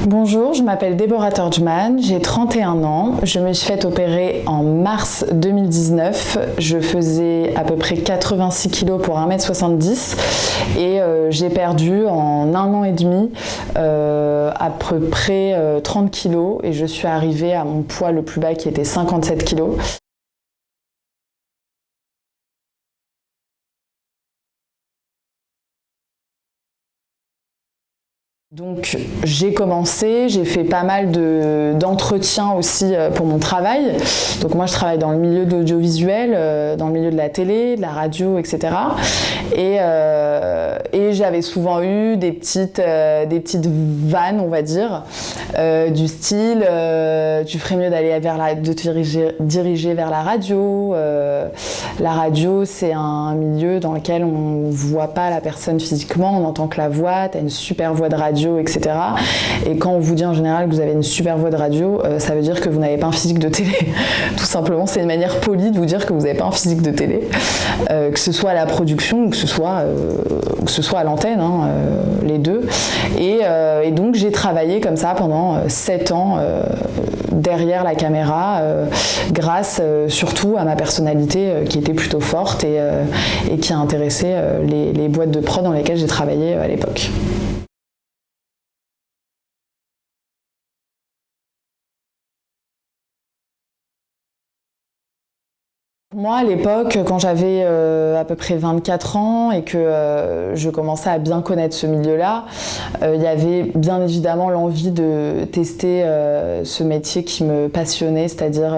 Bonjour, je m'appelle Déborah Torgman, j'ai 31 ans. Je me suis fait opérer en mars 2019. Je faisais à peu près 86 kg pour 1m70 et j'ai perdu en 1 an et demi à peu près 30 kg et je suis arrivée à mon poids le plus bas qui était 57 kg. Donc j'ai commencé, j'ai fait pas mal d'entretiens aussi pour mon travail. Donc moi je travaille dans le milieu de l'audiovisuel, dans le milieu de la télé, de la radio, etc. Et j'avais souvent eu des petites vannes, on va dire, du style tu ferais mieux d'aller de te diriger vers la radio. La radio c'est un milieu dans lequel on voit pas la personne physiquement, on entend que la voix, t'as une super voix de radio, etc. Et quand on vous dit en général que vous avez une super voix de radio, ça veut dire que vous n'avez pas un physique de télé. Tout simplement, c'est une manière polie de vous dire que vous n'avez pas un physique de télé, que ce soit à la production ou que ce soit à l'antenne, hein, les deux. Et donc j'ai travaillé comme ça pendant 7 ans derrière la caméra, grâce surtout à ma personnalité qui était plutôt forte et qui a intéressé les boîtes de prod dans lesquelles j'ai travaillé à l'époque. Moi, à l'époque, quand j'avais à peu près 24 ans et que je commençais à bien connaître ce milieu-là, il y avait bien évidemment l'envie de tester ce métier qui me passionnait, c'est-à-dire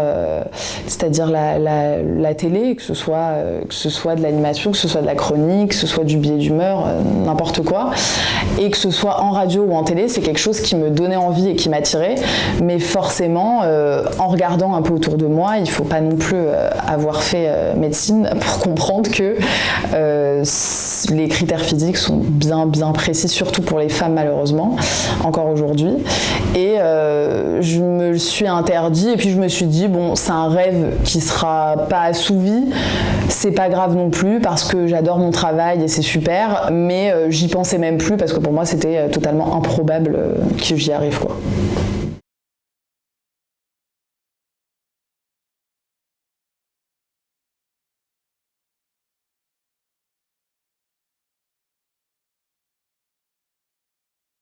la télé, que ce soit de l'animation, que ce soit de la chronique, que ce soit du billet d'humeur, n'importe quoi. Et que ce soit en radio ou en télé, c'est quelque chose qui me donnait envie et qui m'attirait. Mais forcément, en regardant un peu autour de moi, il ne faut pas non plus avoir fait médecine pour comprendre que les critères physiques sont bien précis, surtout pour les femmes malheureusement, encore aujourd'hui. Et je me le suis interdit et puis je me suis dit bon, c'est un rêve qui sera pas assouvi, c'est pas grave non plus parce que j'adore mon travail et c'est super, mais j'y pensais même plus parce que pour moi c'était totalement improbable que j'y arrive, quoi.